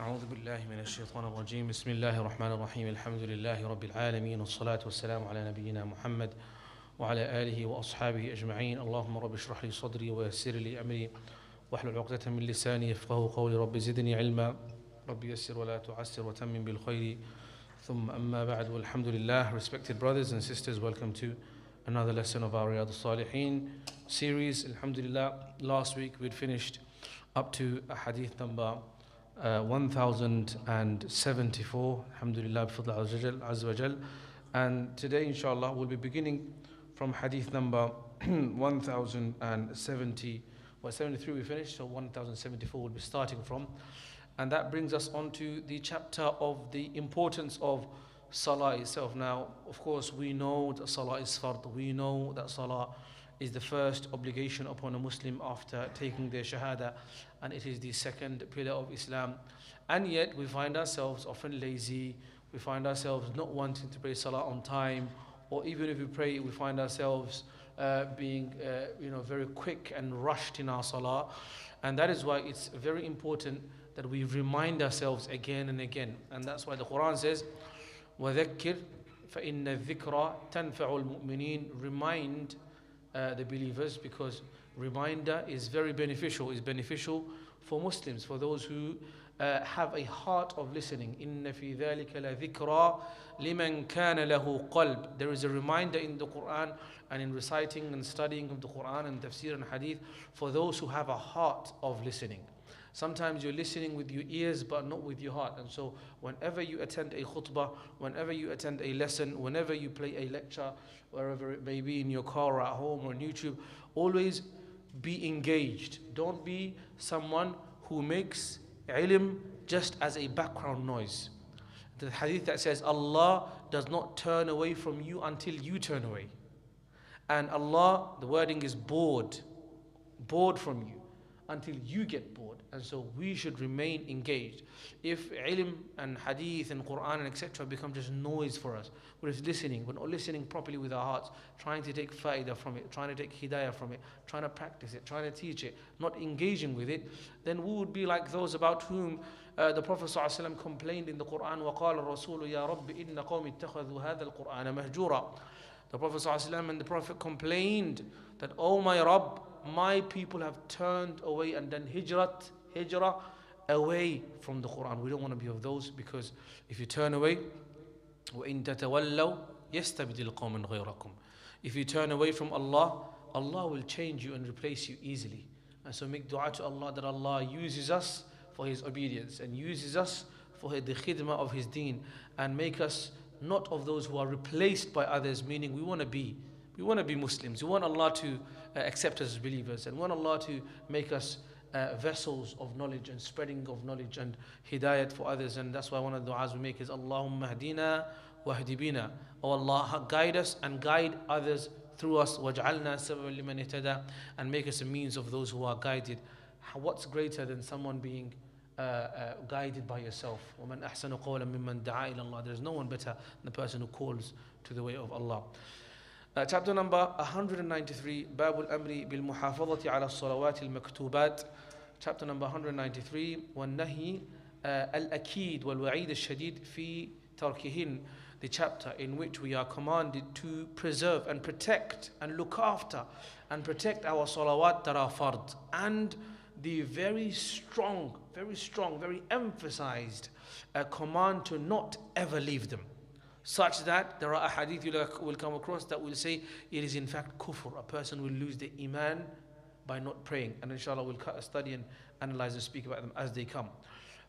أعوذ بالله من الشيطان الرجيم بسم الله الرحمن الرحيم الحمد لله رب العالمين والصلاة والسلام على نبينا محمد وعلى آله وأصحابه أجمعين اللهم رب اشرح لي صدري ويسر لي أمري واحلل عقدة من لساني يفقهوا قولي رب زدني علما رب يسر ولا تعسر وتمم بالخير ثم أما بعد والحمد لله. Respected brothers and sisters, welcome to another lesson of our Riyadus Saliheen series. Alhamdulillah, last week we'd finished up to hadith number 1074. Alhamdulillah, bifadl azza wa jal. And today, inshallah, we'll be beginning from hadith number 1070. 73 we finished, so 1074 we'll be starting from. And that brings us on to the chapter of the importance of Salah itself. Now, of course, we know that Salah is fard. We know that Salah is the first obligation upon a Muslim after taking their Shahada, and it is the second pillar of Islam. And yet we find ourselves often lazy, we find ourselves not wanting to pray Salah on time, or even if we pray, we find ourselves being very quick and rushed in our Salah. And that is why it's very important that we remind ourselves again and again. And that's why the Quran says, وَذَكِّرْ فَإِنَّ الذِّكْرَ تَنْفَعُ الْمُؤْمِنِينَ. Remind the believers, because reminder is very beneficial, is beneficial for Muslims, for those who have a heart of listening. إِنَّ فِي ذَلِكَ لَذِكْرَى لِمَنْ كَانَ لَهُ قَلْبٌ. There is a reminder in the Quran and in reciting and studying of the Quran and tafsir and hadith for those who have a heart of listening. Sometimes you're listening with your ears but not with your heart. And so whenever you attend a khutbah, whenever you attend a lesson, whenever you play a lecture, wherever it may be, in your car or at home or on YouTube, always be engaged. Don't be someone who makes ilm just as a background noise. The hadith that says Allah does not turn away from you until you turn away. And Allah, the wording is bored from you until you get bored. And so we should remain engaged. If ilm and hadith and Quran and etc. become just noise for us, we're just listening, we're not listening properly with our hearts, trying to take fa'idah from it, trying to take hidayah from it, trying to practice it, trying to teach it, not engaging with it, then we would be like those about whom the Prophet ﷺ complained in the Quran, وَقَالَ الرَّسُولُ يَا رَبِّ إِنَّ قَوْمِ اتَّخَذُوا هَذَا الْقُرْآنَ مَهْجُورًا. The Prophet ﷺ and the Prophet complained that, oh my Rabb, my people have turned away and done hijrah away from the Quran. We don't want to be of those, because if you turn away, وَإِن تَتَوَلَّوْا يَسْتَبْدِلْ قَوْمًا غَيْرَكُمْ. If you turn away from Allah, Allah will change you and replace you easily. And so make dua to Allah that Allah uses us for His obedience and uses us for the khidmah of His deen, and make us not of those who are replaced by others, meaning we want to be Muslims. We want Allah to accept us as believers, and we want Allah to make us vessels of knowledge and spreading of knowledge and hidayat for others. And that's why one of the du'as we make is Allahumma hdina wahdi bina. Oh Allah, guide us and guide others through us. Waj'alna sababan liman ihtada, and make us a means of those who are guided. What's greater than someone being guided by yourself? وَمَنْ أَحْسَنُ قَوْلًا مِمَّنْ دَعَا إِلَى اللَّهِ. There is no one better than the person who calls to the way of Allah. Chapter number 193, باب الأمر بالمحافظة على الصلوات المكتوبات. Chapter number 193, والنهي الأكيد والوعيد الشديد في تركهن. The chapter in which we are commanded to preserve and protect and look after and protect our salawat that are fard, and the very strong, very emphasized command to not ever leave them. Such that there are hadith you will come across that will say it is in fact kufr. A person will lose the iman by not praying. And inshallah we'll study and analyze and speak about them as they come.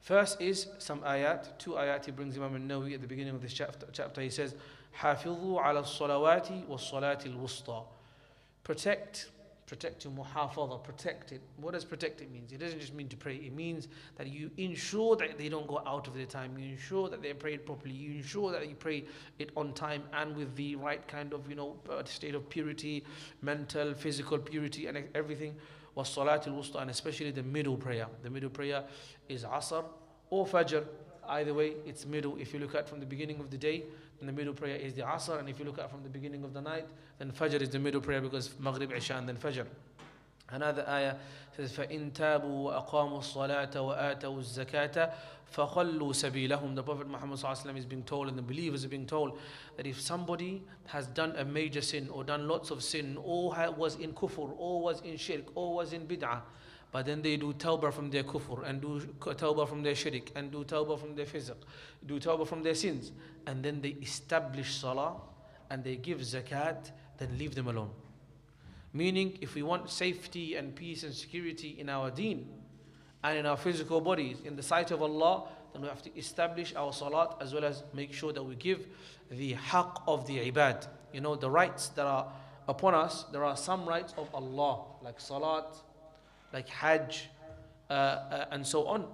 First is some ayat, two ayat he brings Imam al-Nawawi at the beginning of this chapter. He says, حافظوا على الصلوات والصلاة الوسطى. Protect your muhafadha, protect it. What does protect it mean? It doesn't just mean to pray. It means that you ensure that they don't go out of their time. You ensure that they're prayed properly. You ensure that you pray it on time and with the right kind of, state of purity, mental, physical purity and everything. Was salatul wusta, and especially the middle prayer. The middle prayer is asr or fajr. Either way, it's middle. If you look at from the beginning of the day, then the middle prayer is the asr. And if you look at from the beginning of the night, then fajr is the middle prayer, because maghrib, isha, and then fajr. Another ayah says, فَإِن تَابُوا وَأَقَامُوا الصَّلَاةَ وَآتَوُوا الزَّكَاةَ فَخَلُّوا سَبِيلَهُم. The Prophet Muhammad ﷺ is being told, and the believers are being told, that if somebody has done a major sin, or done lots of sin, or was in kufr, or was in shirk, or was in bid'ah, but then they do tawbah from their kufr, and do tawbah from their shirk, and do tawbah from their fisq, do tawbah from their sins, and then they establish salah, and they give zakat, then leave them alone. Meaning, if we want safety and peace and security in our deen and in our physical bodies, in the sight of Allah, then we have to establish our salat, as well as make sure that we give the haqq of the ibad. You know, the rights that are upon us. There are some rights of Allah, like salat, like hajj, and so on.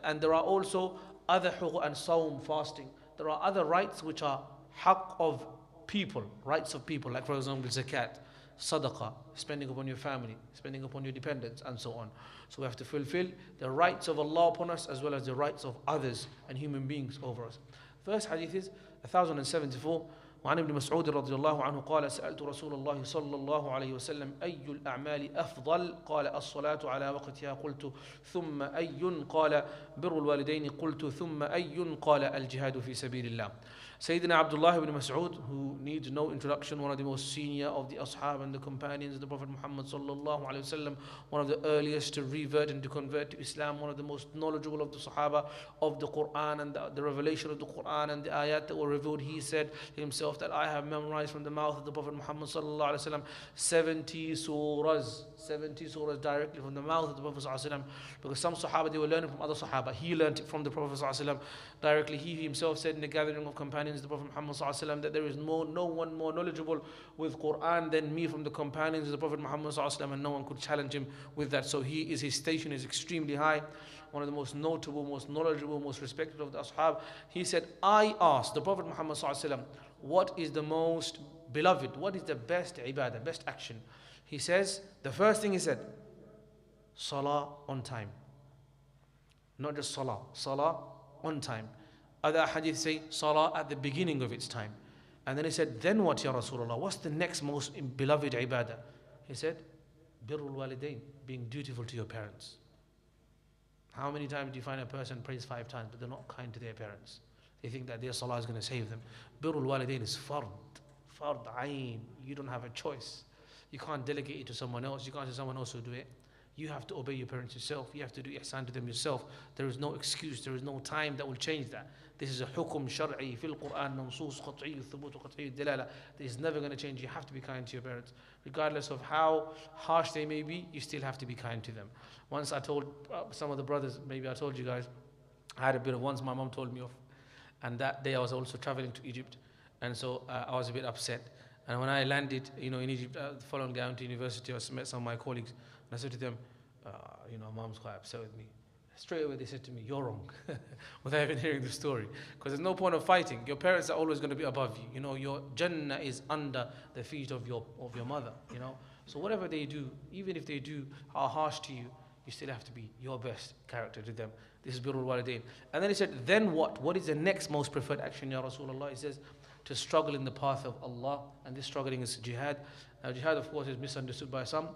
And there are also other huquq and sawm, fasting. There are other rights which are haqq of people, rights of people, like for example zakat, sadaqah, spending upon your family, spending upon your dependents, and so on. So we have to fulfill the rights of Allah upon us, as well as the rights of others and human beings over us. First hadith is 1074. وعن ابن مسعود رضي الله عنه قال سألت رسول الله صلى الله عليه وسلم أي الأعمال أفضل قال الصلاة على وقتها قلت ثم أي قال بر الوالدين قلت ثم أي قال الجهاد في سبيل الله. Sayyidina Abdullah ibn Mas'ud, who needs no introduction, one of the most senior of the ashab and the companions of the Prophet Muhammad sallallahu alaihi wasallam, one of the earliest to revert and to convert to Islam, one of the most knowledgeable of the Sahaba of the Quran and the revelation of the Quran and the ayat that were revealed. He said himself that I have memorized from the mouth of the Prophet Muhammad sallallahu alaihi wasallam 70 surahs directly from the mouth of the Prophet sallallahu alaihi wasallam, because some Sahaba, they were learning from other Sahaba. He learned it from the Prophet sallallahu alaihi wasallam directly. He himself said in the gathering of companions, the Prophet Muhammad ﷺ, that there is no one more knowledgeable with Quran than me from the companions of the Prophet Muhammad ﷺ, and no one could challenge him with that. So his station is extremely high, one of the most notable, most knowledgeable, most respected of the ashab. He said, I asked the Prophet Muhammad ﷺ, what is the most beloved, what is the best ibadah, best action? He says, the first thing he said, Salah on time. Not just Salah on time. Other hadith say Salah at the beginning of its time. And then he said, then what, Ya Rasulullah? What's the next most beloved ibadah? He said, Birrul Walidain, being dutiful to your parents. How many times do you find a person prays 5 times, but they're not kind to their parents? They think that their Salah is going to save them. Birrul Walidain is fard ayn. You don't have a choice. You can't delegate it to someone else. You can't say someone else will do it. You have to obey your parents yourself. You have to do ihsan to them yourself. There is no excuse. There is no time that will change that. This is a hukum shar'i fil Quran, mansus qat'i, thubut qat'i, dilala. This is never going to change. You have to be kind to your parents. Regardless of how harsh they may be, you still have to be kind to them. Once I told some of the brothers, maybe I told you guys, I had a bit of, once my mom told me off. And that day I was also traveling to Egypt. And so I was a bit upset. And when I landed, in Egypt, the following day I went to university, I met some of my colleagues. And I said to them, Mom's quite upset with me. Straight away they said to me, you're wrong, without even hearing the story. Because there's no point of fighting. Your parents are always going to be above you. Your Jannah is under the feet of your mother. So whatever they do, even if they do are harsh to you, you still have to be your best character to them. This is Birrul Walidain. And then he said, then what? What is the next most preferred action, Ya Rasulullah? He says, to struggle in the path of Allah. And this struggling is jihad. Now jihad, of course, is misunderstood by some.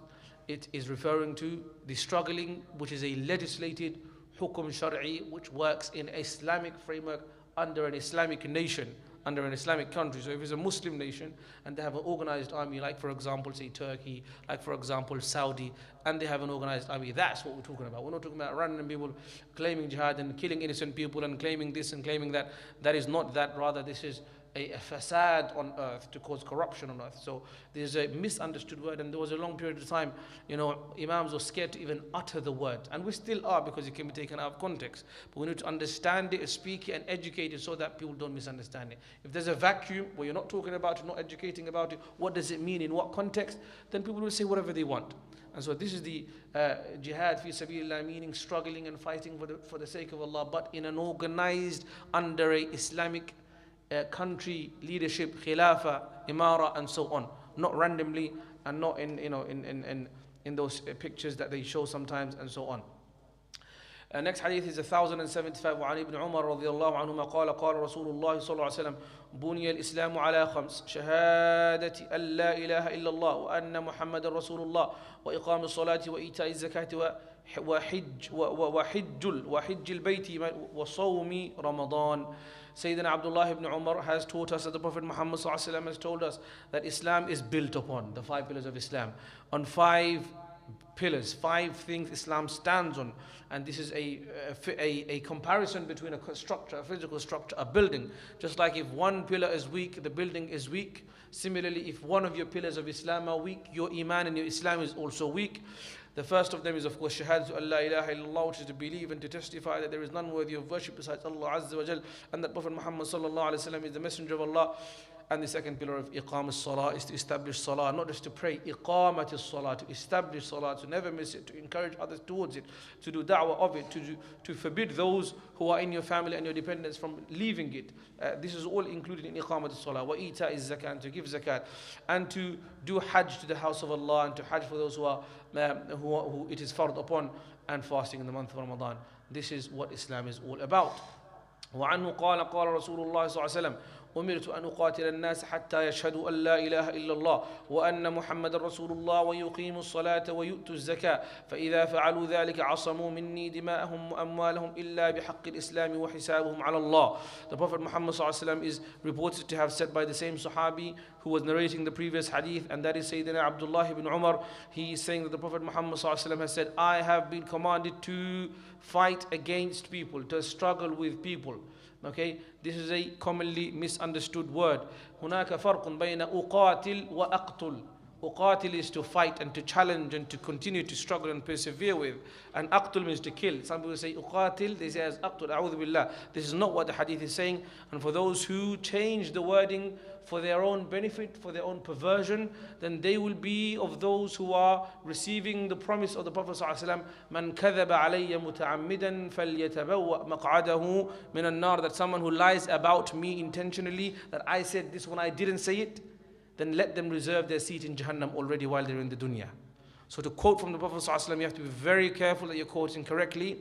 It is referring to the struggling, which is a legislated hukum shar'i, which works in Islamic framework under an Islamic nation, under an Islamic country. So if it's a Muslim nation and they have an organized army, like for example, say Turkey, like for example, Saudi, and they have an organized army, that's what we're talking about. We're not talking about random people claiming jihad and killing innocent people and claiming this and claiming that. That is not that. Rather, this is a fasad on earth, to cause corruption on earth. So there's a misunderstood word, and there was a long period of time, Imams were scared to even utter the word, and we still are, because it can be taken out of context. But we need to understand it, speak it, and educate it so that people don't misunderstand it. If there's a vacuum where you're not talking about it, not educating about it, what does it mean, in what context, then people will say whatever they want. And so this is the jihad fi sabilillah, meaning struggling and fighting for the sake of Allah, but in an organized, under a Islamic country, leadership, khilafah, imara, and so on. Not randomly, and not in those pictures that they show sometimes, and so on. Next hadith is 1075. وعن ابن عمر رضي الله عنهما قال قال رسول الله صلى الله عليه وسلم بني الإسلام على خمس شهادة أن لا إله إلا الله وأن محمد رسول الله وإقام الصلاة وإيتاء الزكاة وحج البيت وصوم رمضان. Sayyidina Abdullah ibn Umar has taught us that the Prophet Muhammad has told us that Islam is built upon the 5 pillars of Islam, on 5 pillars, 5 things Islam stands on. And this is a comparison between a structure, a physical structure, a building. Just like if one pillar is weak, the building is weak. Similarly, if one of your pillars of Islam are weak, your Iman and your Islam is also weak. The first of them is, of course, Shahadatu Allah ilaha illallah, which is to believe and to testify that there is none worthy of worship besides Allah Azza wa Jal, and that Prophet Muhammad sallallahu alaihi wasallam is the messenger of Allah. And the second pillar of Iqam Salah is to establish Salah, not just to pray, Iqamat Salah, to establish Salah, to never miss it, to encourage others towards it, to do da'wah of it, to forbid those who are in your family and your dependents from leaving it. This is all included in Iqamat Salah. Wa ita is zakat, to give zakat, and to do Hajj to the house of Allah, and to Hajj for those who it is fard upon, and fasting in the month of Ramadan. This is what Islam is all about. وعنه قال قال رسول الله صلى الله عليه وسلم أمرت أن أقاتل الناس حتى يشهدوا أن لا إله إلا الله وأن محمد رسول الله ويقيموا الصلاة ويؤتوا الزكاة فإذا فعلوا ذلك عصموا مني دماءهم وأموالهم إلا بحق الإسلام وحسابهم على الله. The Prophet Muhammad صلى الله عليه وسلم is reported to have said by the same Sahabi who was narrating the previous hadith, and that is Sayyidina Abdullah ibn Umar. He is saying that the Prophet Muhammad صلى الله عليه وسلم has said, I have been commanded to fight against people, to struggle with people. Okay, this is a commonly misunderstood word. هناك فرق بين أقاتل وأقتل. Uqatil is to fight and to challenge and to continue to struggle and persevere with. And aqtul means to kill. Some people say uqatil, they say as aqtul, a'udhu billah. This is not what the hadith is saying. And for those who change the wording for their own benefit, for their own perversion, then they will be of those who are receiving the promise of the Prophet ﷺ, Man kadhaba alayya muta'ammidan falyatabawwa maq'adahu min an-nar, that someone who lies about me intentionally, that I said this when I didn't say it, then let them reserve their seat in Jahannam already while they're in the dunya. So to quote from the Prophet ﷺ, you have to be very careful that you're quoting correctly.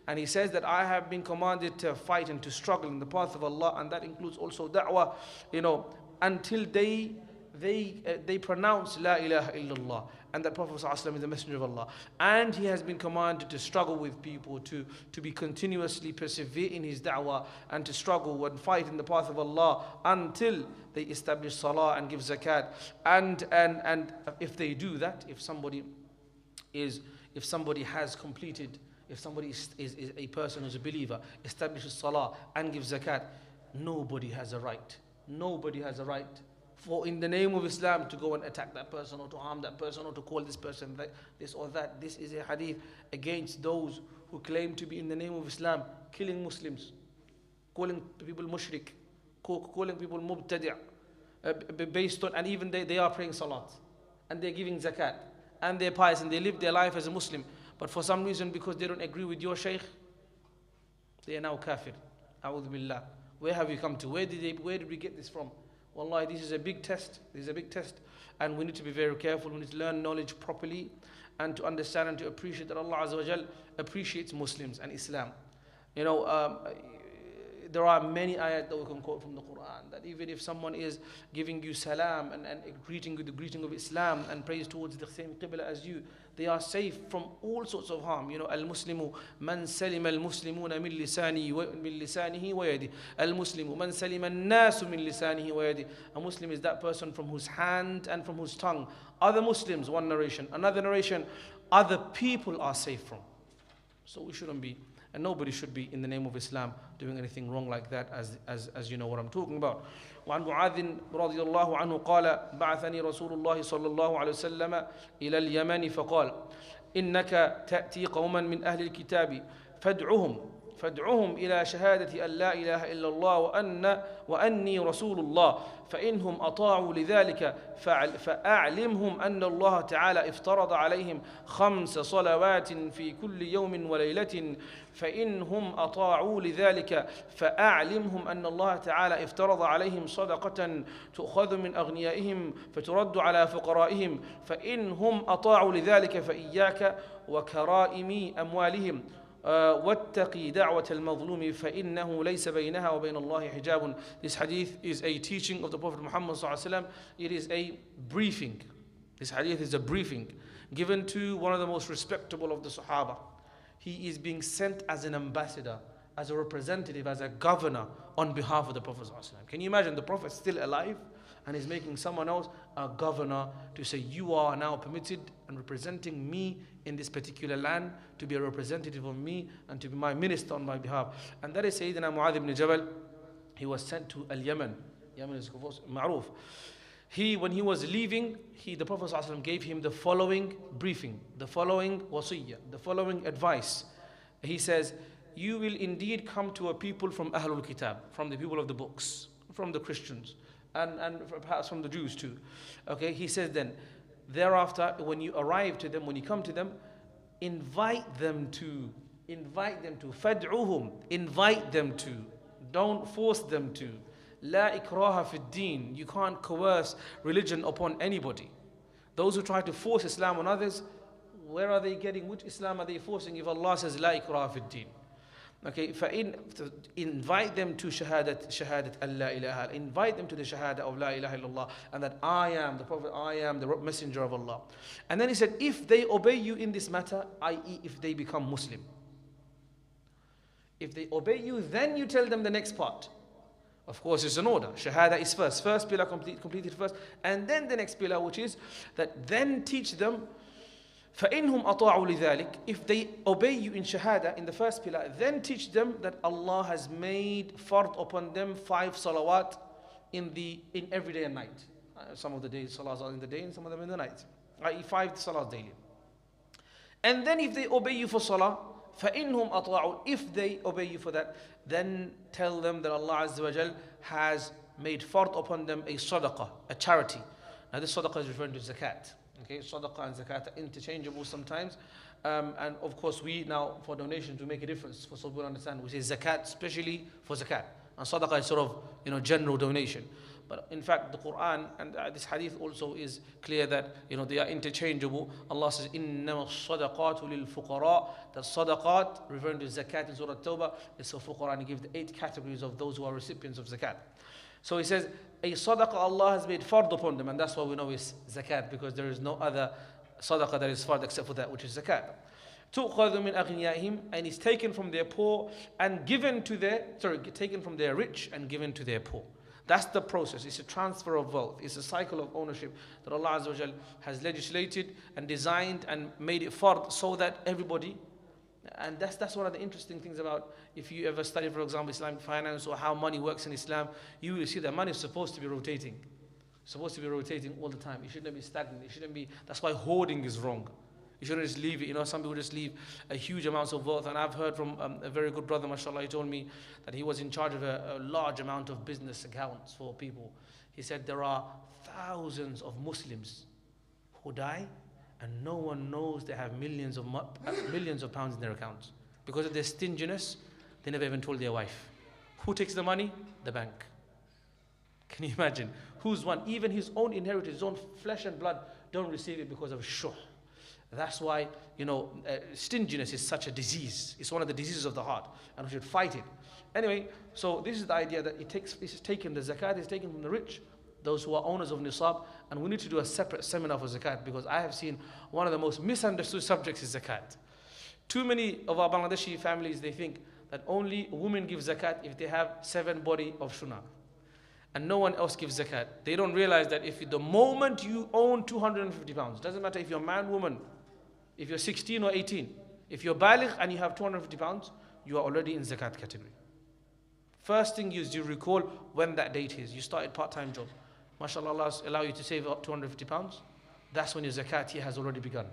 And he says that I have been commanded to fight and to struggle in the path of Allah, and that includes also da'wah, until they pronounce La ilaha illallah, and that Prophet ﷺ is the messenger of Allah. And he has been commanded to struggle with people, to be continuously persevere in his da'wah, and to struggle and fight in the path of Allah until they establish salah and give zakat. And if they do that, if somebody has completed, if somebody is a person who's a believer, establishes salah and gives zakat, nobody has a right for in the name of Islam to go and attack that person, or to harm that person, or to call this person this or that. This is a hadith against those who claim to be in the name of Islam, killing Muslims, calling people mushrik, calling people mubtadi', based on, and even they are praying salat, and they're giving zakat, and they're pious, and they live their life as a Muslim. But for some reason, because they don't agree with your shaykh, they are now kafir. A'udhu billah. Where have you come to? Where did we get this from? Wallahi, this is a big test. This is a big test. And we need to be very careful. We need to learn knowledge properly, and to understand and to appreciate that Allah Azza wa Jal appreciates Muslims and Islam. There are many ayat that we can quote from the Quran, that even if someone is giving you salam and greeting you the greeting of Islam and prays towards the same qibla as you, they are safe from all sorts of harm. Al-Muslimu man salima al-Muslimuna min lisanihi wa yadihi. Al-Muslimu man salima an-nasu min lisanihi wa yadihi. A Muslim is that person from whose hand and from whose tongue other Muslims, one narration. Another narration, other people are safe from. So we shouldn't be, and nobody should be, in the name of Islam, doing anything wrong like that, as you know what I'm talking about. وعن معاذ رضي الله عنه قال بعثني رسول الله صلى الله عليه وسلم إلى اليمن فقال إنك تأتي قوما من أهل الكتاب فادعهم إلى شهادة أن لا إله إلا الله وأني رسول الله فإنهم أطاعوا لذلك فأعلمهم أن الله تعالى افترض عليهم 5 صلوات في كل يوم وليلة فإنهم أطاعوا لذلك فأعلمهم أن الله تعالى افترض عليهم صدقة تؤخذ من أغنيائهم فترد على فقرائهم فإنهم أطاعوا لذلك فإياك وكرائم أموالهم واتقي دعوة المظلوم فإنه ليس بينها وبين الله حجاب. This hadith is a teaching of the Prophet Muhammad sallallahu alaihi wasallam. It is a briefing. This hadith is a briefing given to one of the most respectable of the Sahaba. He is being sent as an ambassador, as a representative, as a governor on behalf of the Prophet sallallahu alaihi wasallam. Can you imagine the Prophet still alive and is making someone else a governor to say, you are now permitted and representing me in this particular land, to be a representative of me and to be my minister on my behalf. And that is Sayyidina Mu'adh ibn Jabal. He was sent to Yemen. Yemen is ma'ruf. When he was leaving, the Prophet ﷺ gave him the following briefing, the following wasiyah, the following advice. He says, you will indeed come to a people from Ahlul Kitab, from the people of the books, from the Christians, and perhaps from the Jews too. Okay, he says then, thereafter, when you arrive to them, when you come to them, invite them to, fad'uhum, invite them to, don't force them to. La ikraha fi din, you can't coerce religion upon anybody. Those who try to force Islam on others, where are they getting, which Islam are they forcing if Allah says la ikraha fi din? Okay, invite them to shahadat Allah ilaha, invite them to the shahada of la ilaha illallah, and that I am the Prophet, I am the messenger of Allah. And then he said, if they obey you in this matter, i.e. if they become Muslim, if they obey you, then you tell them the next part. Of course, it's an order. Shahada is first pillar completed first, and then the next pillar, which is that then teach them. فَإِنْهُمْ أَطَاعُوا لِذَلِكَ, if they obey you in shahada, in the first pillar, then teach them that Allah has made fard upon them 5 salawat in every day and night. Some of the days salahs are in the day and some of them in the night, i.e. 5 salahs daily. And then if they obey you for salah, فَإِنْهُمْ أَطَاعُوا, if they obey you for that, then tell them that Allah Azza wa Jal has made fard upon them a sadaqah, a charity. Now this sadaqah is referring to zakat. Okay, sadaqah and zakat are interchangeable sometimes. And of course we now, for donations, we make a difference for so people understand. We say zakat, especially for zakat. And sadaqah is sort of, general donation. But in fact, the Quran and this hadith also is clear that, they are interchangeable. Allah says, إِنَّمَا الصَّدَقَاتُ لِلْفُقَرَاءِ. That sadaqat, referring to zakat in Surah Tawbah, is for fuqara, and He gives the 8 categories of those who are recipients of zakat. So He says, a sadaqah Allah has made fard upon them, and that's why we know it's zakat, because there is no other sadaqah that is fard except for that, which is zakat. تُؤْخَذُ مِنْ أَغْنِيَائِهِمْ, and is taken from their poor and given to taken from their rich and given to their poor. That's the process. It's a transfer of wealth. It's a cycle of ownership that Allah Azza wa Jal has legislated and designed and made it fard so that everybody. And that's one of the interesting things about, if you ever study, for example, Islamic finance or how money works in Islam, you will see that money is supposed to be rotating. It's supposed to be rotating all the time. It shouldn't be stagnant. It shouldn't be. That's why hoarding is wrong. You shouldn't just leave it. Some people just leave a huge amounts of wealth. And I've heard from a very good brother, mashallah, he told me that he was in charge of a large amount of business accounts for people. He said there are thousands of Muslims who die and no one knows they have millions of pounds in their accounts. Because of their stinginess, they never even told their wife. Who takes the money? The bank. Can you imagine? Who's one? Even his own inheritance, his own flesh and blood, don't receive it because of shuh. That's why, stinginess is such a disease. It's one of the diseases of the heart, and we should fight it. Anyway, so this is the idea that it's taken, the zakat is taken from the rich, those who are owners of nisab, and we need to do a separate seminar for zakat, because I have seen one of the most misunderstood subjects is zakat. Too many of our Bangladeshi families, they think that only women give zakat if they have 7 body of shuna, and no one else gives zakat. They don't realize that if the moment you own 250 pounds, doesn't matter if you're man, woman, if you're 16 or 18, if you're baligh and you have 250 pounds, you are already in zakat category. First thing is you recall when that date is. You started part-time job. MashaAllah, Allah allow you to save up 250 pounds. That's when your zakat year has already begun.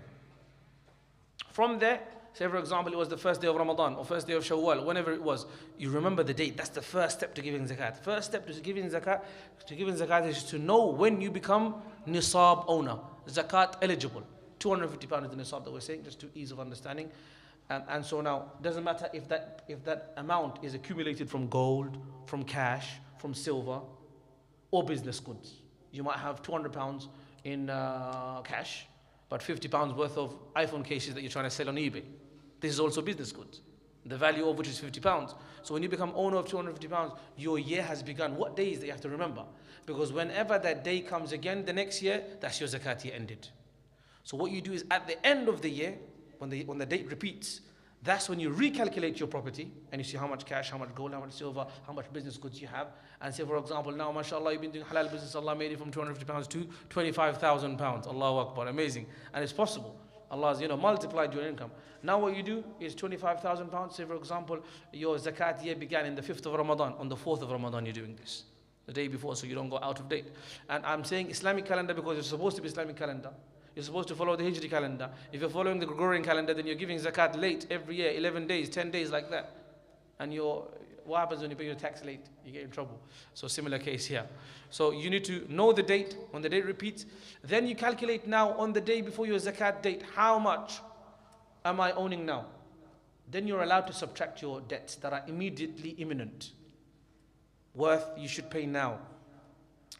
From there, say for example, it was the first day of Ramadan or first day of Shawwal, whenever it was, you remember the date. That's the first step to giving zakat. First step to giving zakat is to know when you become nisab owner, zakat eligible. 250 pounds is the nisab that we're saying, just to ease of understanding. And so now, it doesn't matter if that amount is accumulated from gold, from cash, from silver, or business goods. You might have 200 pounds in cash, but 50 pounds worth of iPhone cases that you're trying to sell on eBay. This is also business goods. the value of which is £50. So when you become owner of £250, your year has begun. What day is that you have to remember? Because whenever that day comes again the next year, that's your zakat year ended. So what you do is at the end of the year, when the date repeats, that's when you recalculate your property and you see how much cash, how much gold, how much silver, how much business goods you have. And say, for example, now, mashallah, you've been doing halal business, Allah made it from £250 to £25,000. Allahu Akbar, amazing. And it's possible. Allah's, multiplied your income. Now what you do is £25,000. Say, for example, your zakat year began in the 5th of Ramadan. On the 4th of Ramadan, you're doing this. The day before, so you don't go out of date. And I'm saying Islamic calendar because it's supposed to be Islamic calendar. You're supposed to follow the Hijri calendar. If you're following the Gregorian calendar, then you're giving zakat late every year, 11 days, 10 days like that. And what happens when you pay your tax late? You get in trouble. So similar case here. So you need to know the date. When the date repeats, then you calculate now on the day before your zakat date, how much am I owning now? Then you're allowed to subtract your debts that are immediately imminent. Worth you should pay now.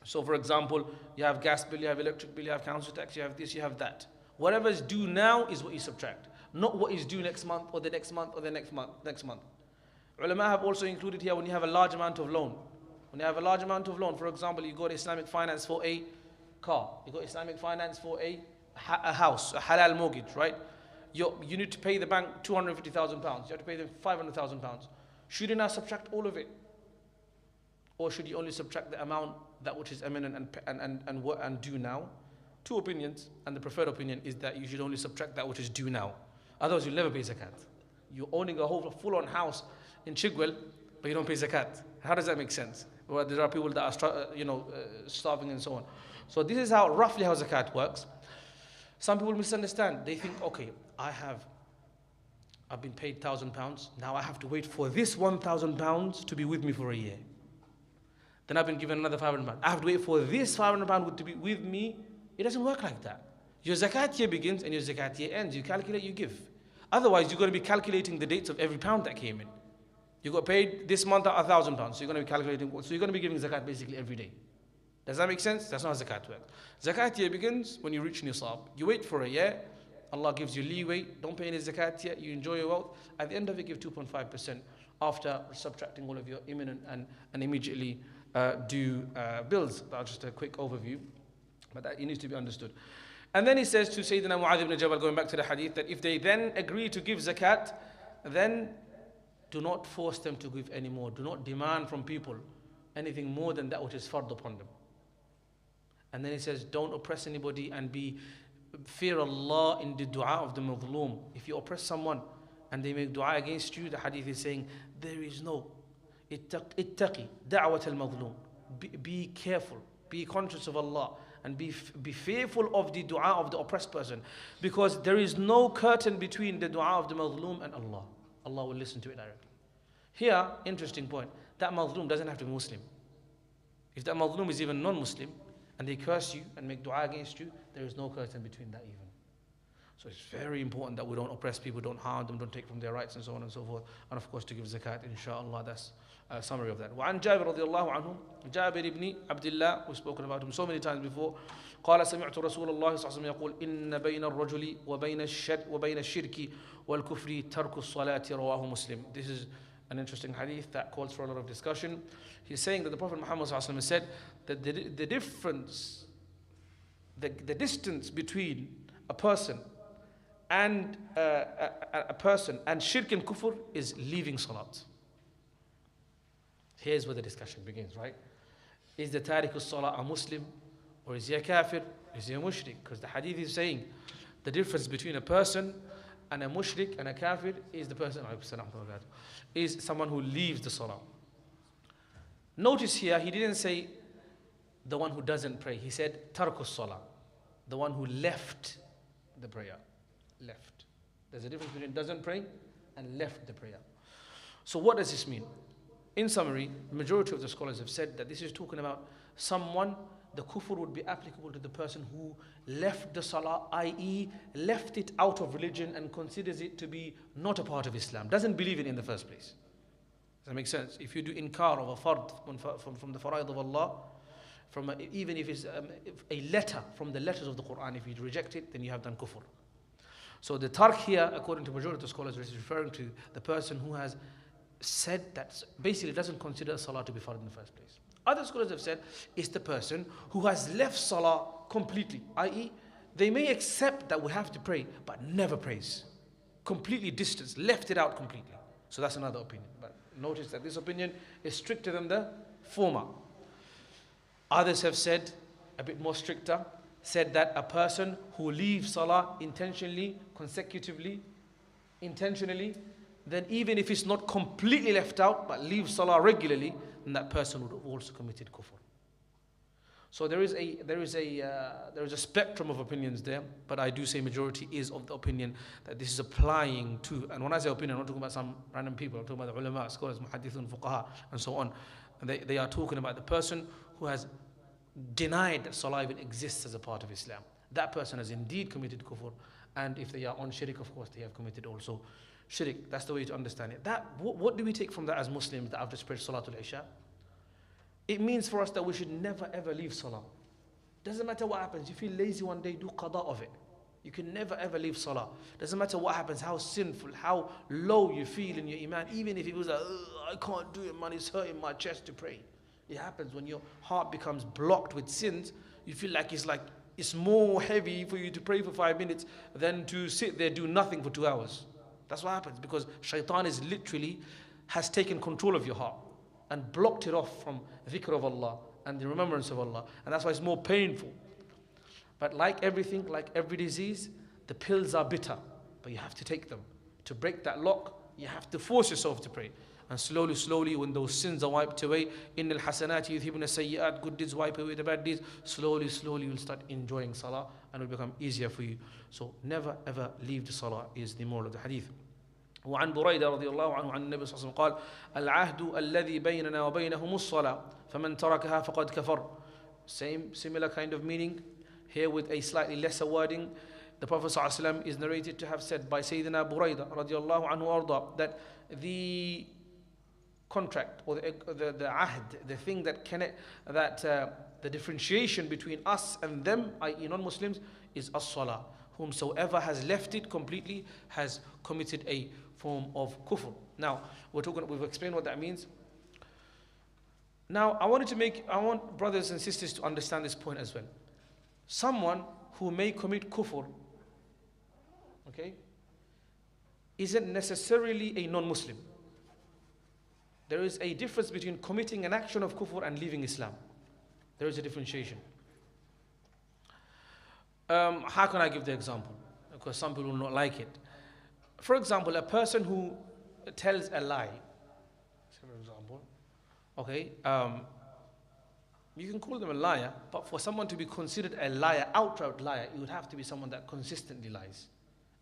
So for example, you have gas bill, you have electric bill, you have council tax, you have this, you have that. Whatever is due now is what you subtract, not what is due next month or the next month or the next month. Ulama have also included here when you have a large amount of loan. When you have a large amount of loan, for example, you got Islamic finance for a car, you got Islamic finance for a house, a halal mortgage, right? You need to pay the bank £250,000. You have to pay them £500,000. Should you now subtract all of it? Or should you only subtract the amount that which is imminent and due now? Two opinions, and the preferred opinion is that you should only subtract that which is due now. Otherwise, you'll never pay zakat. You're owning a whole full-on house in Chigwell, but you don't pay zakat. How does that make sense? Well, there are people that are starving and so on. So this is roughly how zakat works. Some people misunderstand. They think, okay, I've been paid £1,000. Now I have to wait for this £1,000 to be with me for a year. Then I've been given another £500. I have to wait for this £500 to be with me. It doesn't work like that. Your zakat year begins and your zakat year ends. You calculate, you give. Otherwise, you're going to be calculating the dates of every pound that came in. You got paid this month £1,000. So you're going to be calculating. So you're going to be giving zakat basically every day. Does that make sense? That's not how zakat works. Zakat year begins when you reach nisab. You wait for a year. Allah gives you leeway. Don't pay any zakat yet. You enjoy your wealth. At the end of it, give 2.5% after subtracting all of your imminent and immediately due bills. That's just a quick overview, but that needs to be understood. And then he says to Sayyidina Mu'adh ibn Jabal, going back to the hadith, that if they then agree to give zakat, then do not force them to give any more. Do not demand from people anything more than that which is fard upon them. And then he says, don't oppress anybody and fear Allah in the dua of the madhloom. If you oppress someone and they make dua against you, the hadith is saying, there is no ittaqi da'wat al-madhloom. Be careful, be conscious of Allah, and be fearful of the dua of the oppressed person, because there is no curtain between the dua of the madhloom and Allah. Allah will listen to it directly. Here, interesting point, that madhloom doesn't have to be Muslim. If that madhloom is even non-Muslim and they curse you and make dua against you, there is no curtain between that even. So it's very important that we don't oppress people, don't harm them, don't take from their rights and so on and so forth. And of course to give zakat, inshallah. That's a summary of that. وعن جابر رضي الله عنه, جابر ibn Abdullah, we've spoken about him so many times before. قال سمعت رسول الله صلى الله عليه وسلم يقول إن بين الرجل وبين الشرك والكفر ترك الصلاة رواه مسلم. This is an interesting hadith that calls for a lot of discussion. He's saying that the Prophet Muhammad صلى الله عليه وسلم said that the difference, the distance between a person and shirk and kufr is leaving salat. Here's where the discussion begins, right? Is the tariq salah a Muslim, or is he a kafir? Is he a mushrik? Because the hadith is saying the difference between a person and a mushrik and a kafir is the person is someone who leaves the salah. Notice here he didn't say the one who doesn't pray. He said tarkus salah, the one who left the prayer. Left. There's a difference between doesn't pray and left the prayer. So what does this mean? In summary, the majority of the scholars have said that this is talking about someone, the kufr would be applicable to the person who left the salah, i.e. left it out of religion and considers it to be not a part of Islam, doesn't believe it in the first place. Does that make sense? If you do inkar of a fard from the faraid of Allah, even if it's a letter from the letters of the Quran, if you reject it, then you have done kufr. So the tark here, according to majority of scholars, is referring to the person who has said that basically doesn't consider salah to be fard in the first place. Other scholars have said it's the person who has left salah completely, i.e., they may accept that we have to pray, but never prays. Completely distanced, left it out completely. So that's another opinion. But notice that this opinion is stricter than the former. Others have said, a bit more stricter, said that a person who leaves salah intentionally, consecutively, intentionally, then even if it's not completely left out, but leaves salah regularly, then that person would have also committed kufr. So there is a spectrum of opinions there, but I do say majority is of the opinion that this is applying to, and when I say opinion, I'm not talking about some random people, I'm talking about the ulama, scholars, muhaddithun, fuqaha, and so on. And they are talking about the person who has denied that salah even exists as a part of Islam. That person has indeed committed kufr, and if they are on shirk, of course, they have committed also shirk. That's the way to understand it. What do we take from that as Muslims that after prayed Salatul Isha? It means for us that we should never ever leave salah. Doesn't matter what happens. You feel lazy one day, do qada of it. You can never ever leave salah. Doesn't matter what happens, how sinful, how low you feel in your iman. Even if it was like, I can't do it, man, it's hurting my chest to pray. It happens when your heart becomes blocked with sins. You feel like it's more heavy for you to pray for 5 minutes than to sit there do nothing for 2 hours. That's what happens, because shaitan is literally has taken control of your heart and blocked it off from dhikr of Allah and the remembrance of Allah. And that's why it's more painful. But like everything, like every disease, the pills are bitter, but you have to take them. To break that lock, you have to force yourself to pray. And slowly, slowly, when those sins are wiped away, innal hasanati yudhibna sayyi'at, good deeds wipe away the bad deeds, slowly, slowly you'll start enjoying salah and it will become easier for you. So never ever leave the salah is the moral of the hadith. وعن بريدة رضي الله عنه عن النبي صلى الله عليه وسلم قال العهد الذي بيننا وبينهم الصلاة فمن تركها فقد كفر. Similar kind of meaning here with a slightly lesser wording. The Prophet صلى الله عليه وسلم is narrated to have said by Sayyidina Buraidah رضي الله عنه وأرضاه that the contract or the ahd, the thing that the differentiation between us and them, i.e. non-Muslims, is as-salah. Whomsoever has left it completely has committed a form of kufr. Now, we've explained what that means. Now, I want brothers and sisters to understand this point as well. Someone who may commit kufr, okay, isn't necessarily a non-Muslim. There is a difference between committing an action of kufr and leaving Islam. There is a differentiation. How can I give the example? Because some people will not like it. For example, a person who tells a lie, for example, okay, you can call them a liar, but for someone to be considered a liar, outright liar, it would have to be someone that consistently lies.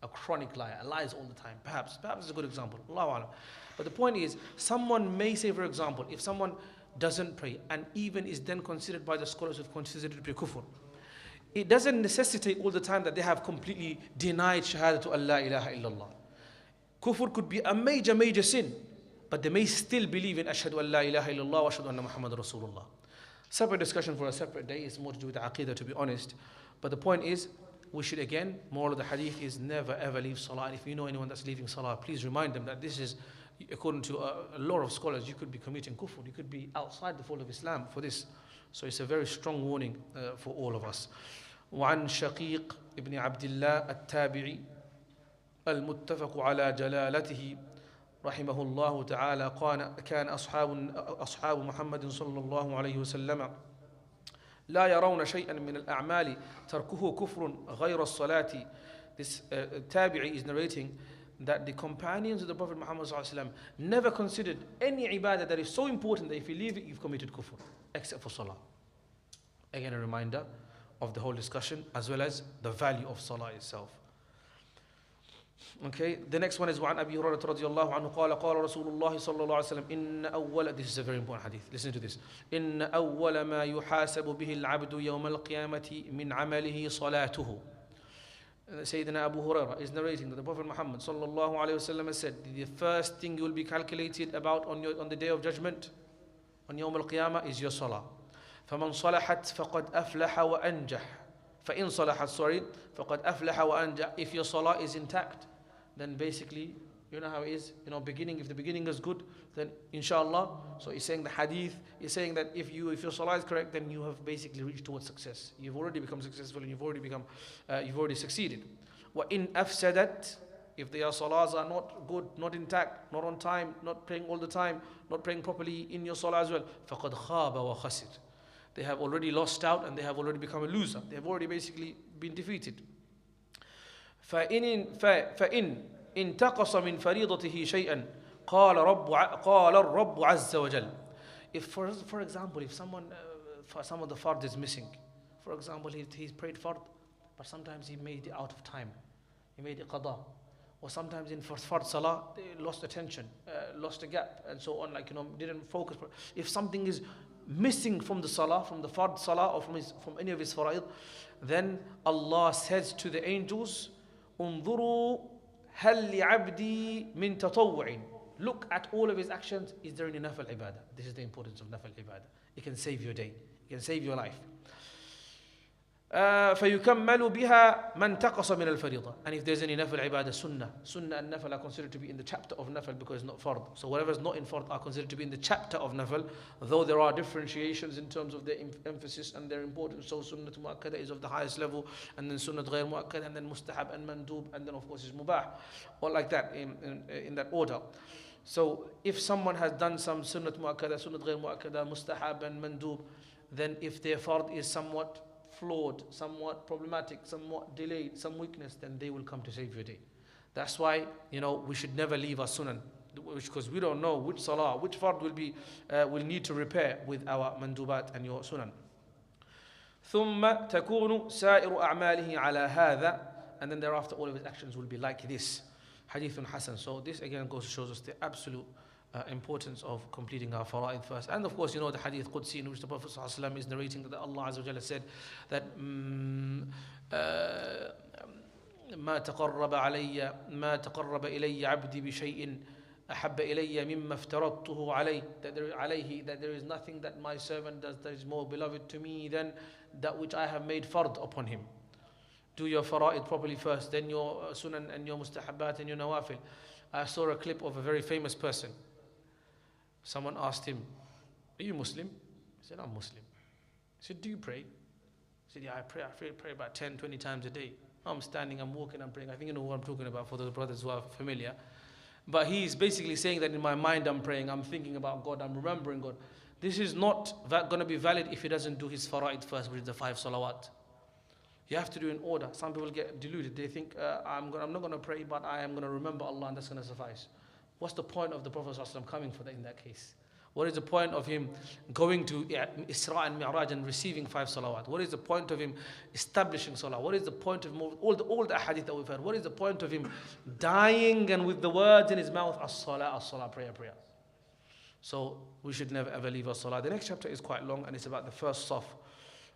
A chronic liar, lies all the time. Perhaps it's a good example. Allahu Alam. But the point is, someone may say, for example, if someone doesn't pray and even is then considered by the scholars who have considered it to be kufr, it doesn't necessitate all the time that they have completely denied shahadatu Allah ilaha illallah. Kufr could be a major sin, but they may still believe in ashhadu an la ilaha illallah wa ashhadu anna Muhammad Rasulullah. Separate discussion for a separate day. It's more to do with the aqidah, to be honest. But the point is, we should again, moral of the hadith is never ever leave salah. And if you know anyone that's leaving salah, please remind them that this is, according to a lot of scholars, you could be committing kufr. You could be outside the fold of Islam for this. So it's a very strong warning for all of us. وعن شقيق ابن عبد الله التابعي المتفق على جلالته رحمه الله تعالى كان أصحاب محمد صلى الله عليه وسلم لا يرون شيئا من الأعمال تركه كفر غير الصلاة. This Tabi'i is narrating that the companions of the Prophet Muhammad صلى الله عليه وسلم never considered any ibadah that is so important that if you leave it, you've committed kufr, except for salah. Again, a reminder of the whole discussion as well as the value of salah itself. Okay, the next one is وعن أبي هريرة رضي الله عنه قال قال رسول الله صلى الله عليه وسلم إن أول, this is a very important hadith, listen to this, إن أول ما يحاسب به العبد يوم القيامة من عمله صلاته. Sayyidina Abu Hurairah is narrating that the Prophet Muhammad صلى الله عليه وسلم has said, the first thing you will be calculated about on the day of judgment, on يوم القيامة, is your salah. فمن صلحت فقد أفلح وأنجح. فإن صلحت sorry فقد أفلح وأنجح. If your salah is intact, then basically, you know how it is, if the beginning is good, then inshallah. So he's saying the hadith, he's saying that if your salah is correct, then you have basically reached towards success. You've already become successful and you've already succeeded. وَإِنْ أَفْسَدَتْ If their salahs are not good, not intact, not on time, not praying all the time, not praying properly in your salah as well, فَقَدْ خَابَ وَخَسِرْ They have already lost out and they have already become a loser. They have already basically been defeated. فإن انتقص من فريضته شيئا قال الرب عز وجل. If for example, if some of the fard is missing, for example, he's prayed fard, but sometimes he made it out of time, he made it qada, or sometimes in fard salah they lost attention, lost a gap, and so on, didn't focus. If something is missing from the salah, from the fard salah, or from any of his fara'id, then Allah says to the angels, انظروا هل لعبدي من تطوع. Look at all of his actions. Is there any nafal ibadah? This is the importance of nafal ibadah. It can save your day. It can save your life. فيكمل بها من تقص من الفريضة. And if there's any nafal ibadah, sunnah and nafal are considered to be in the chapter of nafal because it's not fard. So whatever is not in fard are considered to be in the chapter of nafal, though there are differentiations in terms of their emphasis and their importance. So sunnah mu'akkada is of the highest level, and then sunnah ghayr mu'akkada, and then mustahab and mandub, and then of course is mubah, or like that in that order. So if someone has done some sunnah mu'akkada, sunnah ghayr mu'akkada, mustahab and mandub, then if their fard is somewhat flawed, somewhat problematic, somewhat delayed, some weakness, then they will come to save your day. That's why, we should never leave our sunan, because we don't know which salah, which fard will need to repair with our mandubat and your sunan. ثم تكون سائر أعماله على هذا, and then thereafter all of his actions will be like this. Hadithun Hasan. So this again goes to shows us the absolute importance of completing our fara'id first. And of course, the hadith Qudsi in which the Prophet ﷺ is narrating that Allah Azza wa Jalla said that ما تقرب إلي عبدي بشيء أحب إلي مما افترضته عليه, that there is nothing that my servant does that is more beloved to me than that which I have made fard upon him. Do your fara'id properly first, then your sunan and your mustahabbat and your nawafil. I saw a clip of a very famous person. Someone asked him, "Are you Muslim?" He said, "I'm Muslim." He said, "Do you pray?" He said, "Yeah, I pray about 10, 20 times a day. I'm standing, I'm walking, I'm praying." I think you know what I'm talking about for those brothers who are familiar. But he's basically saying that in my mind I'm praying, I'm thinking about God, I'm remembering God. This is not going to be valid if he doesn't do his fara'id first, which is the 5 salawat. You have to do in order. Some people get deluded. They think, I'm not going to pray, but I am going to remember Allah and that's going to suffice. What's the point of the Prophet ﷺ coming for that in that case? What is the point of him going to Isra and Mi'raj and receiving 5 salawat? What is the point of him establishing salah? What is the point of all the hadith that we've heard? What is the point of him dying and with the words in his mouth, as-salah, prayer. So we should never ever leave our salah. The next chapter is quite long and it's about the first saf.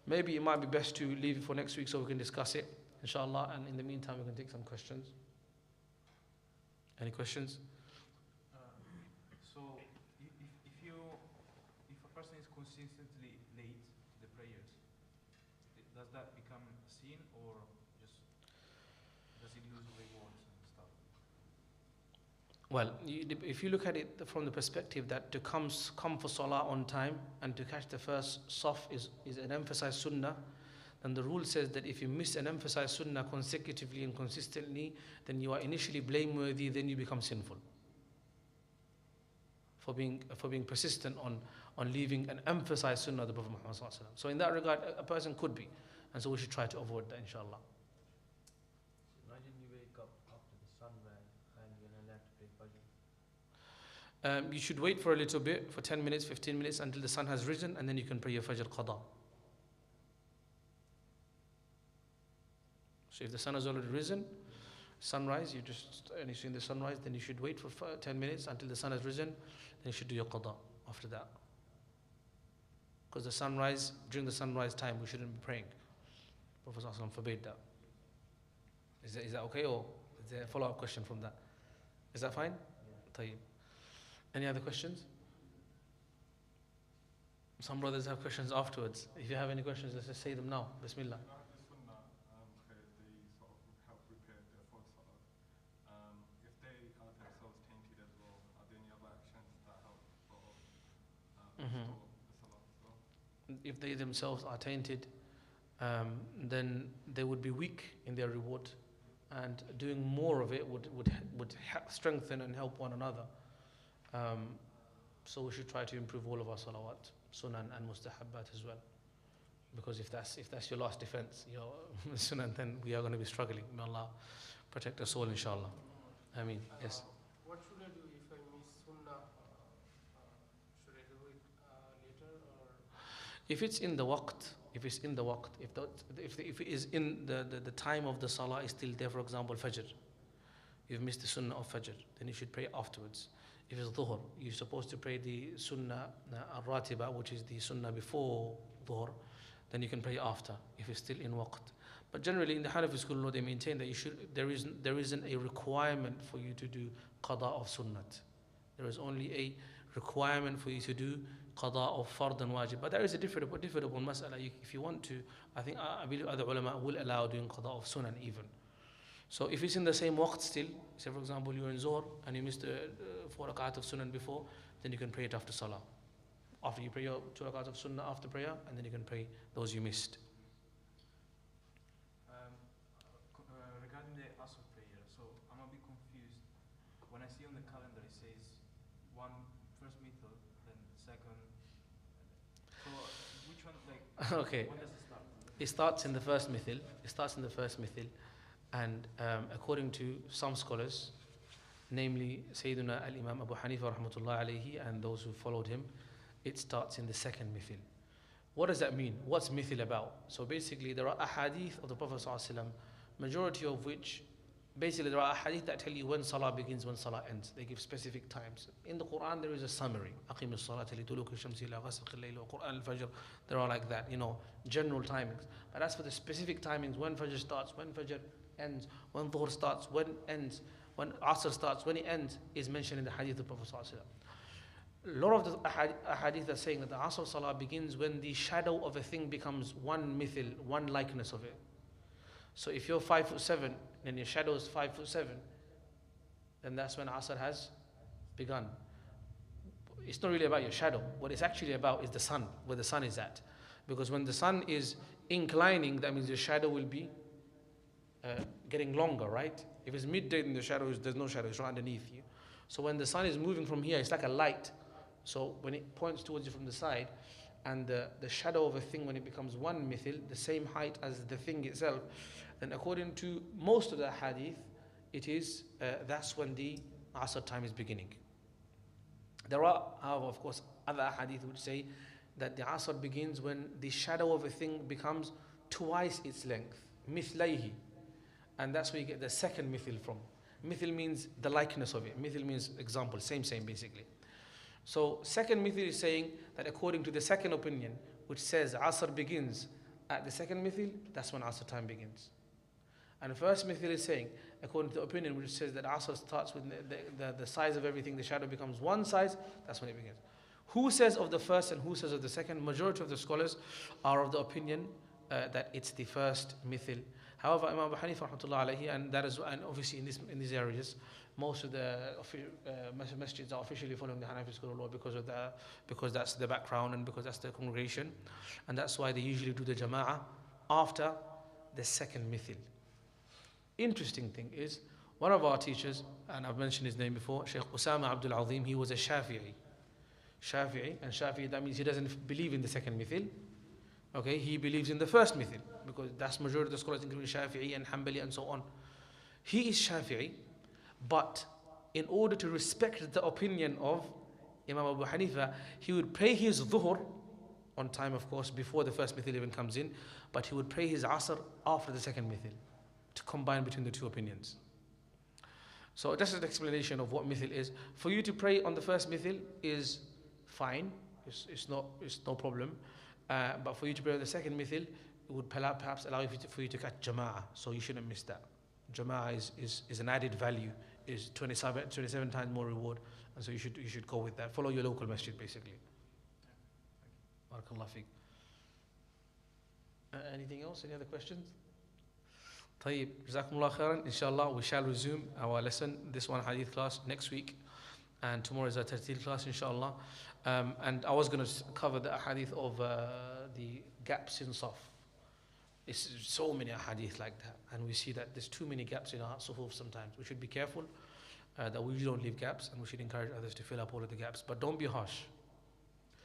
Maybe it might be best to leave it for next week so we can discuss it, inshallah. And in the meantime, we can take some questions. Any questions? So, if a person is consistently late to the prayers, does that become a sin, or just does he lose rewards and stuff? Well, if you look at it from the perspective that to come for salah on time and to catch the first saf is an emphasized sunnah, then the rule says that if you miss an emphasized sunnah consecutively and consistently, then you are initially blameworthy, then you become sinful for being persistent on leaving an emphasized sunnah of the Prophet Muhammad sallallahu alaihi wasallam. So in that regard, a person could be, and so we should try to avoid that, inshallah. Imagine you wake up after the sunrise and you're not allowed to pray Fajr. You should wait for a little bit, for 10 minutes, 15 minutes until the sun has risen, and then you can pray your Fajr Qada. So if the sun has already risen, sunrise, and you see the sunrise, then you should wait for 10 minutes until the sun has risen, then you should do your Qada after that. Because during the sunrise time, we shouldn't be praying. Prophet ﷺ forbade that. Is that okay, or is there a follow-up question from that? Is that fine? Yeah. Any other questions? Some brothers have questions afterwards. If you have any questions, let's just say them now. Bismillah. if they themselves are tainted, then they would be weak in their reward, and doing more of it would strengthen and help one another. So we should try to improve all of our salawat, sunan and mustahabbat as well. Because if that's your last defense, your sunan, then we are going to be struggling. May Allah protect us all, inshallah. I mean, yes. What should I do if I miss sunnah? Should I do it later or? If it's in the waqt, if it is in the time of the salah is still there, for example, fajr, you've missed the sunnah of fajr, then you should pray afterwards. If it's dhuhr, you're supposed to pray the sunnah al-ratiba, which is the sunnah before dhuhr, then you can pray after, if it's still in waqt. But generally in the Hanafi school, they maintain that there isn't a requirement for you to do qada of sunnat. There is only a requirement for you to do qada of fard and wajib. But there is a different mas'ala. If you want to, I believe other ulama will allow doing qada of sunan even. So if it's in the same waqt still, say for example you're in Zuhr and you missed 4 rak'at of sunan before, then you can pray it after salah. After you pray your 2 rak'at of sunnah after prayer, and then you can pray those you missed. Regarding the Asr prayer, so I'm a bit confused. When I see on the calendar it says first mithal, then second. So which one, like, Okay. when does it start? It starts in the first mithil. And according to some scholars, namely Sayyiduna al-Imam Abu Hanifa rahmatullah alayhi and those who followed him, it starts in the second mithil. What does that mean? What's mithil about? So basically there are ahadith of the Prophet ﷺ, majority of which, basically there are ahadith that tell you when salah begins, when salah ends. They give specific times. In the Quran there is a summary. أقيم الصلاة لدلوك الشمس إلى غسق الليل وقرآن الفجر. There are like that, general timings. But as for the specific timings, when Fajr starts, when Fajr ends, when Dhuhr starts, when ends, when Asr starts, when it ends, is mentioned in the hadith of the Prophet ﷺ. A lot of the ahadith are saying that the Asr Salah begins when the shadow of a thing becomes one mithil, one likeness of it. So if you're 5'7" and your shadow is 5'7", then that's when Asr has begun. It's not really about your shadow. What it's actually about is the sun, where the sun is at. Because when the sun is inclining, that means your shadow will be getting longer, right? If it's midday, then there's no shadow, it's right underneath you. So when the sun is moving from here, it's like a light. So when it points towards you from the side, and the shadow of a thing, when it becomes one mithil, the same height as the thing itself, then according to most of the hadith, it is that's when the Asr time is beginning. There are, however, of course, other hadith which say that the Asr begins when the shadow of a thing becomes twice its length, mithlayhi, and that's where you get the second mithil from. Mithil means the likeness of it. Mithil means example, same basically. So second mithil is saying that according to the second opinion, which says Asr begins at the second mithil, that's when Asr time begins. And the first mithil is saying, according to the opinion which says that Asr starts with the size of everything, the shadow becomes one size, that's when it begins. Who says of the first and who says of the second? Majority of the scholars are of the opinion that it's the first mithil. However, Imam Abu Hanifa rahmatullah alayhi, and obviously in these areas, most of the masjids are officially following the Hanafi school of law because that's the background and because that's the congregation, and that's why they usually do the jama'ah after the second mithil. Interesting thing is, one of our teachers, and I've mentioned his name before, Sheikh Usama Abdul Azim, he was a Shafi'i, and Shafi'i, that means he doesn't believe in the second mithil. Okay, he believes in the first mithil, because that's majority of the scholars, including Shafi'i and Hanbali and so on. He is Shafi'i, but in order to respect the opinion of Imam Abu Hanifa, he would pray his dhuhr on time, of course, before the first mithil even comes in, but he would pray his asr after the second mithil, to combine between the two opinions. So that's an explanation of what mithil is. For you to pray on the first mithil is fine, it's no problem. But for you to pray on the second mithil, it would perhaps allow for you to catch jama'ah, so you shouldn't miss that. Jama'ah is an added value, is 27 times more reward, and so you should go with that. Follow your local masjid, basically. Barakallah feek. Anything else? Any other questions? طيب, Jazakumullah khairan. Inshallah, we shall resume our lesson, this one hadith class, next week. and tomorrow is our Hadith class, inshallah. And I was going to cover the hadith of the gaps in Saf. It's so many hadith like that, and we see that there's too many gaps in our sufuf sometimes. We should be careful that we don't leave gaps, and we should encourage others to fill up all of the gaps, but don't be harsh.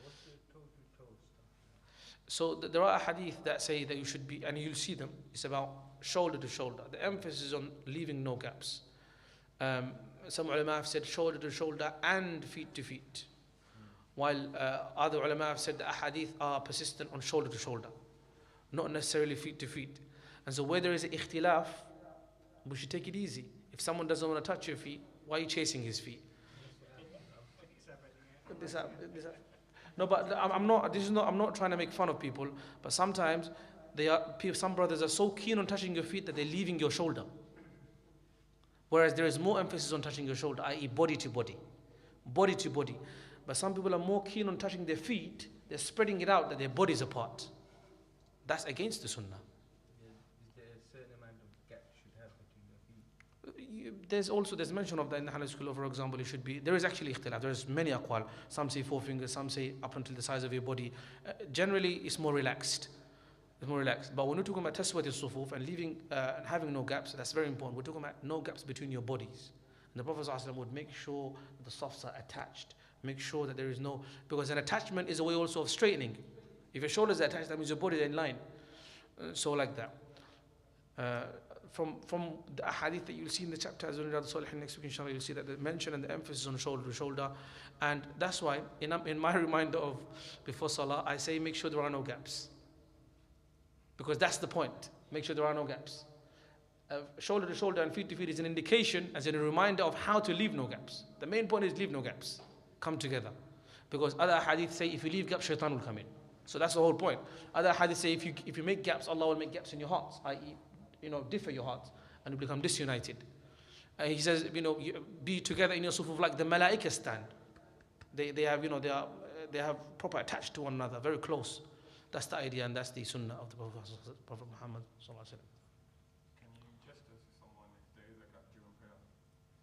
What's the toe-to-toe stuff? So there are hadith that say that you should be, and you'll see them, it's about shoulder to shoulder. The emphasis is on leaving no gaps. Some ulama have said shoulder to shoulder and feet to feet, while other ulama have said that hadith are persistent on shoulder to shoulder, not necessarily feet to feet. And so where there is an ikhtilaf, we should take it easy. If someone doesn't want to touch your feet, why are you chasing his feet? No, but I'm not trying to make fun of people, but sometimes some brothers are so keen on touching your feet that they're leaving your shoulder. Whereas there is more emphasis on touching your shoulder, i.e. body to body. Body to body. But some people are more keen on touching their feet, they're spreading it out that their bodies apart. That's against the sunnah. Is there a certain amount of gap you should have between your feet? There's mention of that in the Hanafi school, for example, there is actually ikhtilaf, there's many aqwal. Some say 4 fingers, some say up until the size of your body. Generally, it's more relaxed. It's more relaxed. But when we're talking about taswat al-sufuf and leaving and having no gaps, that's very important. We're talking about no gaps between your bodies. And the Prophet ﷺ would make sure that the safs are attached. Make sure that there is no, because an attachment is a way also of straightening. If your shoulders are attached, that means your body is in line. So like that. From the hadith that you'll see in the chapter as well in Riyadus Saliheen next week, inshallah, you'll see that the mention and the emphasis on shoulder to shoulder. And that's why in my reminder of before Salah, I say make sure there are no gaps. Because that's the point. Make sure there are no gaps. Shoulder to shoulder and feet to feet is an indication, as in a reminder of how to leave no gaps. The main point is leave no gaps. Come together. Because other hadith say if you leave gaps, shaitan will come in. So that's the whole point. Other hadith say if you make gaps, Allah will make gaps in your hearts, i.e., differ your hearts, and you become disunited. And he says, be together in your sufuf like the malaika stand. They have proper attached to one another, very close. That's the idea, and that's the sunnah of the Prophet Muhammad sallallahu alaihi wasallam. Can you gesture to someone if there is a gap during prayer?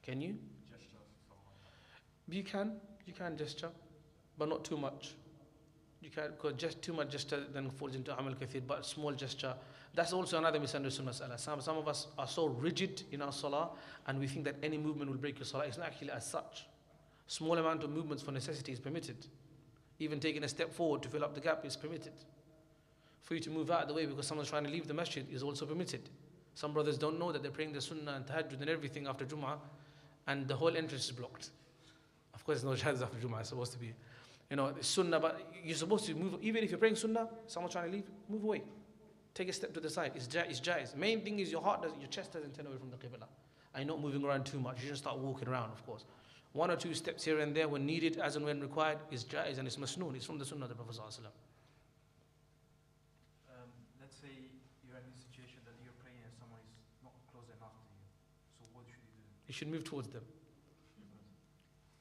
Can you? Gesture to someone. You can gesture, but not too much. You can, because just too much gesture then falls into amal kathir, but small gesture. That's also another misunderstood mas'ala. Some of us are so rigid in our salah, and we think that any movement will break your salah. It's not actually as such. Small amount of movements for necessity is permitted. Even taking a step forward to fill up the gap is permitted. For you to move out of the way because someone's trying to leave the masjid is also permitted. Some brothers don't know that they're praying the sunnah and tahajjud and everything after Jum'ah, and the whole entrance is blocked. Of course, there's no jihad after Jum'ah. It's supposed to be, it's sunnah, but you're supposed to move. Even if you're praying sunnah, someone's trying to leave, move away. Take a step to the side. It's jaiz. Main thing is your chest doesn't turn away from the qibla. And you're not moving around too much. You just start walking around, of course. 1 or 2 steps here and there when needed, as and when required, is jaiz and it's masnoon. It's from the sunnah of the Prophet ﷺ. Let's say you're in a situation that you're praying and someone is not close enough to you. So what should you do? You should move towards them.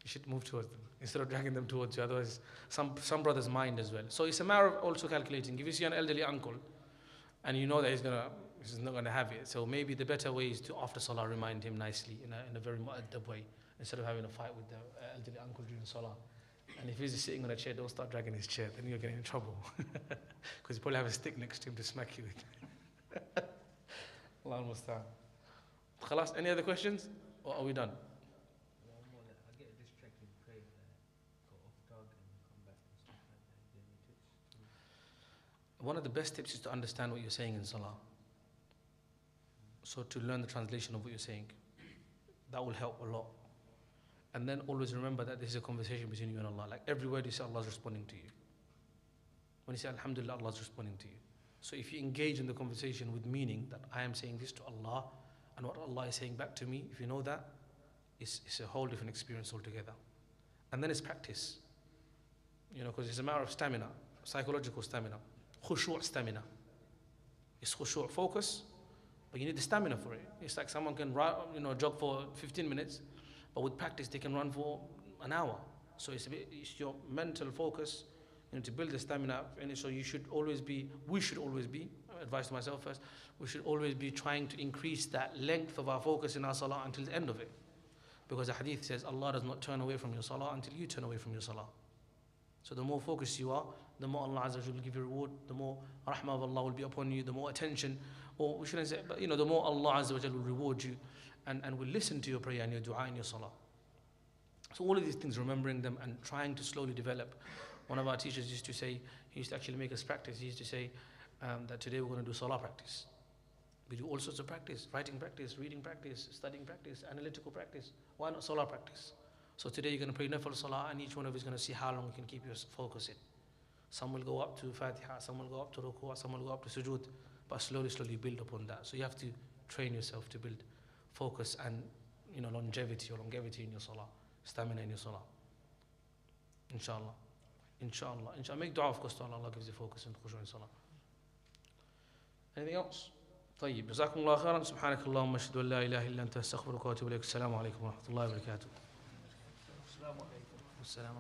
You should move towards them instead of dragging them towards you. Otherwise, some brothers mind as well. So it's a matter of also calculating. If you see an elderly uncle and you know that he's not going to have it, so maybe the better way is to after salah remind him nicely in a very mu'addab way, instead of having a fight with the elderly uncle during salah. And if he's sitting on a chair, don't start dragging his chair, then you're getting in trouble. Because you probably have a stick next to him to smack you with. Allah al-Musta'an. Khalas, any other questions? Or are we done? One more, I get distracted praying, go off target and come back and stuff like that. Is there any tips? One of the best tips is to understand what you're saying in salah. So to learn the translation of what you're saying. That will help a lot. And then always remember that this is a conversation between you and Allah. Like every word you say, Allah is responding to you. When you say Alhamdulillah, Allah is responding to you. So if you engage in the conversation with meaning that I am saying this to Allah, and what Allah is saying back to me, if you know that, it's a whole different experience altogether. And then it's practice. Because it's a matter of stamina, psychological stamina, khushu' stamina. It's khushu' focus, but you need the stamina for it. It's like someone can run, jog for 15 minutes, but with practice they can run for an hour. So it's your mental focus, to build the stamina. And so we should always be, advice to myself first, we should always be trying to increase that length of our focus in our salah until the end of it. Because the hadith says Allah does not turn away from your salah until you turn away from your salah. So the more focused you are, the more Allah Azza wa Jalla will give you reward, the more rahmah of Allah will be upon you, the more attention, or we shouldn't say, but the more Allah Azza wa Jalla will reward you and will listen to your prayer and your dua and your salah. So all of these things, remembering them and trying to slowly develop. One of our teachers used to say, he used to actually make us practice, he used to say that today we're going to do salah practice. We do all sorts of practice, writing practice, reading practice, studying practice, analytical practice. Why not salah practice? So today you're going to pray nafil salah and each one of you is going to see how long you can keep your focus in. Some will go up to Fatiha, some will go up to Ruku', some will go up to Sujood, but slowly build upon that. So you have to train yourself to build focus and longevity in your salah, stamina in your salah. Inshallah. Make dua of course to Allah. Allah gives you focus and khushu' in salah. Anything else? طيب جزاكم الله خيرا سبحانك اللهم اشهد ان لا اله الا انت استغفرك واتوب اليك السلام عليكم ورحمه الله وبركاته. Assalamu alaikum. السلام